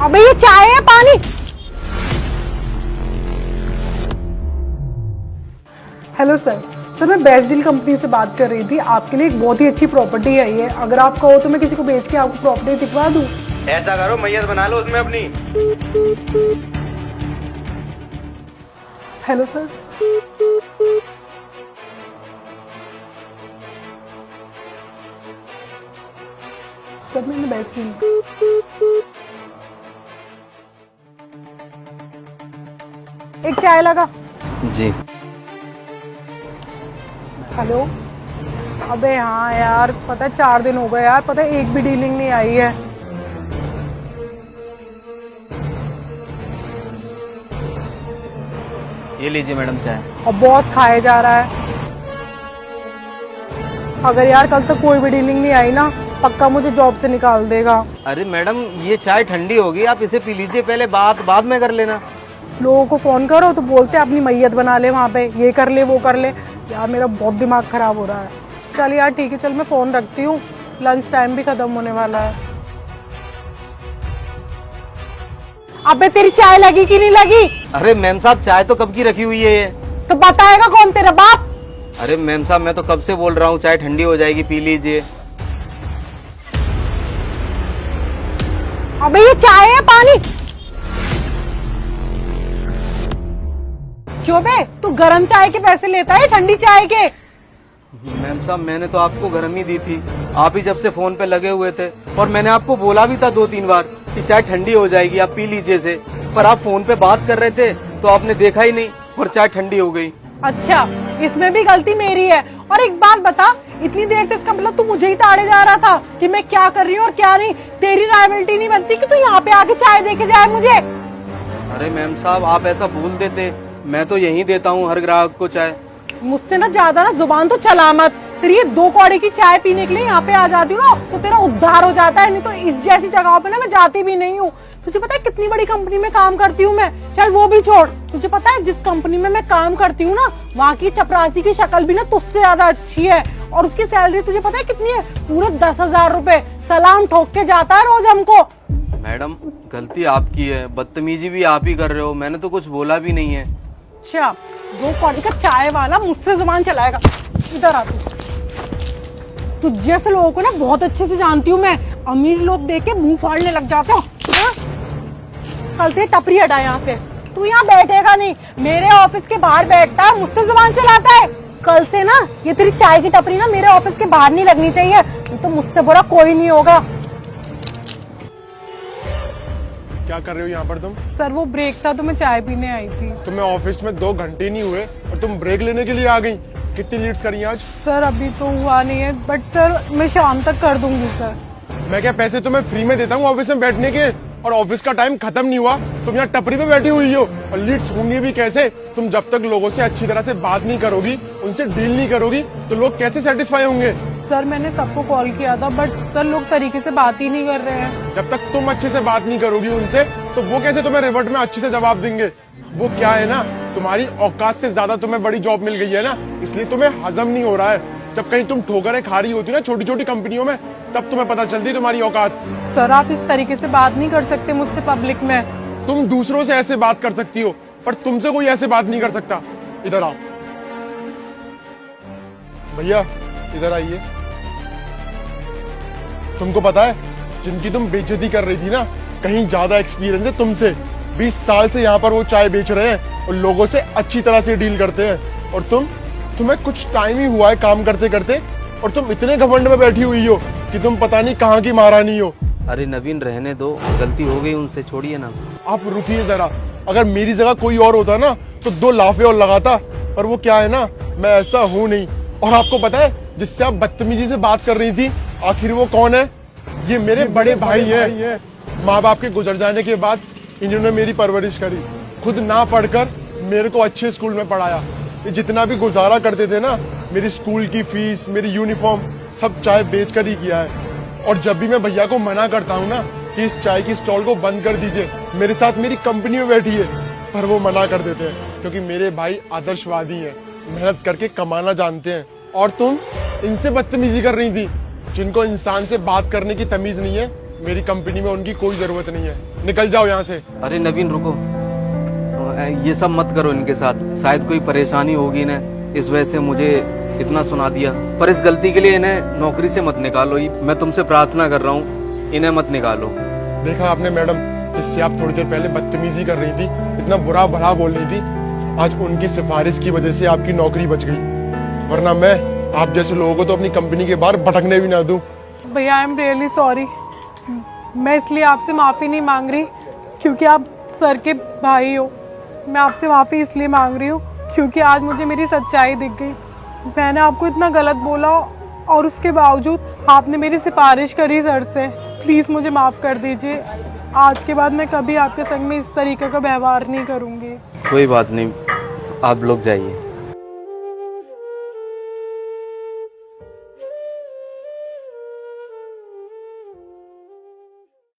अबे ये चाय है पानी। Hello sir. सर मैं बेस्ट डील कंपनी से बात कर रही थी। आपके लिए एक बहुत ही अच्छी प्रॉपर्टी आई है। अगर आप कहो तो मैं किसी को बेच के आपको प्रॉपर्टी दिखवा दूं। ऐसा करो मैयत बना लो उसमें अपनी। Hello sir. सर मैंने बेस्ट डील। एक चाय लगा। जी। हेलो। अबे हाँ यार, पता है 4 दिन हो गए यार, पता है एक भी डीलिंग नहीं आई है। ये लीजिए मैडम चाय। और बॉस खाए जा रहा है। अगर यार कल तक कोई भी डीलिंग नहीं आई ना, पक्का मुझे जॉब से निकाल देगा। अरे मैडम ये चाय ठंडी होगी, आप इसे पी लीजिए, पहले बात बाद में कर लेना। लोगों को फोन करो तो बोलते हैं अपनी मैयत बना ले, वहाँ पे ये कर ले वो कर ले। यार मेरा बहुत दिमाग खराब हो रहा है। चल यार ठीक है, चल मैं फोन रखती हूँ, लंच टाइम भी खत्म होने वाला है। अबे तेरी चाय लगी कि नहीं लगी? अरे मैम साहब चाय तो कब की रखी हुई है ये। तो बताएगा कौन, तेरा बाप? अरे मैम साहब मैं तो कब से बोल रहा हूँ चाय ठंडी हो जाएगी, पी लीजिए। अबे ये चाय है पानी। क्यों बे, तू गरम चाय के पैसे लेता है ठंडी चाय के? मैम साहब मैंने तो आपको गर्म ही दी थी, आप ही जब से फोन पे लगे हुए थे, और मैंने आपको बोला भी था 2-3 बार कि चाय ठंडी हो जाएगी आप पी लीजिए से, पर आप फोन पे बात कर रहे थे तो आपने देखा ही नहीं और चाय ठंडी हो गई। अच्छा, इसमें भी गलती मेरी है। और एक बात बता, इतनी देर से इसका मतलब तू मुझे ही ताड़े जा रहा था कि मैं क्या कर रही हूँ और क्या नहीं। तेरी रायबिलिटी नहीं बनती कि तू यहाँ पे आके चाय दे के जाए मुझे। अरे मैम साहब आप ऐसा भूल देते, मैं तो यहीं देता हूँ हर ग्राहक को चाय। मुझसे ना ज्यादा ना जुबान तो चला मत। तेरी ये 2 कौड़े की चाय पीने के लिए यहाँ पे आ जाती हूँ ना तो तेरा उद्धार हो जाता है, नहीं तो इस जैसी जगहों पे ना मैं जाती भी नहीं हूँ। तुझे पता है कितनी बड़ी कंपनी में काम करती हूँ मैं? चल वो भी छोड़, तुझे पता है जिस कंपनी में मैं काम करती हूँ ना, वहाँ की चपरासी की शक्ल भी ना तुझसे ज्यादा अच्छी है, और उसकी सैलरी तुझे पता है कितनी है? पूरे 10,000 रुपए। सलाम ठोक के जाता है रोज हमको। मैडम गलती आपकी है, बदतमीजी भी आप ही कर रहे हो, मैंने तो कुछ बोला भी नहीं है। अच्छा, 2 कौड़ी का चाय वाला मुझसे जुबान चलाएगा। इधर आ तू जैसे लोगों को ना बहुत अच्छे से जानती हूँ मैं। अमीर लोग देख के मुंह फाड़ने लग जाते हो। कल से टपरी हटा यहाँ से। तू यहाँ बैठेगा नहीं, मेरे ऑफिस के बाहर बैठता है, मुझसे जुबान चलाता है। कल से ना ये तेरी चाय की टपरी ना मेरे ऑफिस के बाहर नहीं लगनी चाहिए, तो मुझसे बुरा कोई नहीं होगा। क्या कर रहे हो यहाँ पर तुम? सर वो ब्रेक था तो मैं चाय पीने आई थी। तुम्हें ऑफिस में 2 घंटे नहीं हुए और तुम ब्रेक लेने के लिए आ गई। कितनी लीड्स करी आज? सर अभी तो हुआ नहीं है, बट सर मैं शाम तक कर दूंगी सर। मैं क्या पैसे तुम्हें फ्री में देता हूँ ऑफिस में बैठने के, और ऑफिस का टाइम खत्म नहीं हुआ तुम यहाँ टपरी पे बैठी हुई हो। और लीड्स होंगी भी कैसे? तुम जब तक लोगों से अच्छी तरह से बात नहीं करोगी, उनसे डील नहीं करोगी, तो लोग कैसे सेटिस्फाई होंगे? सर मैंने सबको कॉल किया था, बट सर लोग तरीके से बात ही नहीं कर रहे हैं। जब तक तुम अच्छे से बात नहीं करोगी उनसे, तो वो कैसे तुम्हें रिवर्ट में अच्छे से जवाब देंगे? वो क्या है ना, तुम्हारी औकात से ज्यादा तुम्हें बड़ी जॉब मिल गई है ना, इसलिए तुम्हें हजम नहीं हो रहा है। जब कहीं तुम ठोकरें खा रही होती ना छोटी छोटी कंपनियों में, तब तुम्हें पता चलती तुम्हारी औकात। सर आप इस तरीके से बात नहीं कर सकते मुझसे पब्लिक में। तुम दूसरों से ऐसे बात कर सकती हो, पर तुमसे कोई ऐसे बात नहीं कर सकता। इधर आओ भैया, इधर आइए। तुमको पता है जिनकी तुम बेइज्जती कर रही थी ना, कहीं ज्यादा एक्सपीरियंस है तुमसे। 20 साल से यहाँ पर वो चाय बेच रहे हैं और लोगों से अच्छी तरह से डील करते हैं, और तुम्हें कुछ टाइम ही हुआ है काम करते करते, और तुम इतने घमंड में बैठी हुई हो कि तुम पता नहीं कहाँ की महारानी हो। अरे नवीन रहने दो, गलती हो गई उनसे, छोड़िए ना। आप रुकिए जरा, अगर मेरी जगह कोई और होता ना तो 2 लाफे और लगाता, पर वो क्या है ना, मैं ऐसा हूँ नहीं। और आपको पता है जिससे आप बदतमीजी से बात कर रही थी, आखिर वो कौन है? ये मेरे बड़े भाई है। माँ बाप के गुजर जाने के बाद इन्होंने मेरी परवरिश करी, खुद ना पढ़कर मेरे को अच्छे स्कूल में पढ़ाया। ये जितना भी गुजारा करते थे ना, मेरी स्कूल की फीस, मेरी यूनिफॉर्म, सब चाय बेच कर ही किया है। और जब भी मैं भैया को मना करता हूँ ना कि इस चाय की स्टॉल को बंद कर दीजिए, मेरे साथ मेरी कंपनी में बैठी है, पर वो मना कर देते हैं, क्योंकि मेरे भाई आदर्शवादी हैं, मेहनत करके कमाना जानते हैं। और तुम इनसे बदतमीजी कर रही थी, जिनको इंसान से बात करने की तमीज नहीं है, मेरी कंपनी में उनकी कोई जरूरत नहीं है, निकल जाओ यहाँ से। अरे नवीन रुको, ये सब मत करो इनके साथ, शायद कोई परेशानी होगी ना, इस वजह से मुझे इतना सुना दिया। पर इस गलती के लिए इन्हें नौकरी से मत निकालो, मैं तुमसे प्रार्थना कर रहा हूँ, इन्हें मत निकालो। देखा आपने मैडम, जिससे आप थोड़ी देर पहले बदतमीजी कर रही थी, इतना बुरा भला बोल रही थी, आज उनकी सिफारिश की वजह से आपकी नौकरी बच गई, वरना मैं आप जैसे लोगों को तो अपनी कंपनी के बाहर भटकने भी ना दूं। भैया आई एम रियली सॉरी। मैं इसलिए आपसे माफ़ी नहीं मांग रही क्योंकि आप सर के भाई हो, मैं आपसे माफ़ी इसलिए मांग रही हूँ क्योंकि आज मुझे मेरी सच्चाई दिख गई। मैंने आपको इतना गलत बोला और उसके बावजूद आपने मेरी सिफारिश करी सर से। प्लीज़ मुझे माफ़ कर दीजिए, आज के बाद मैं कभी आपके संग में इस तरीके का व्यवहार नहीं करूँगी। कोई बात नहीं, आप लोग जाइए।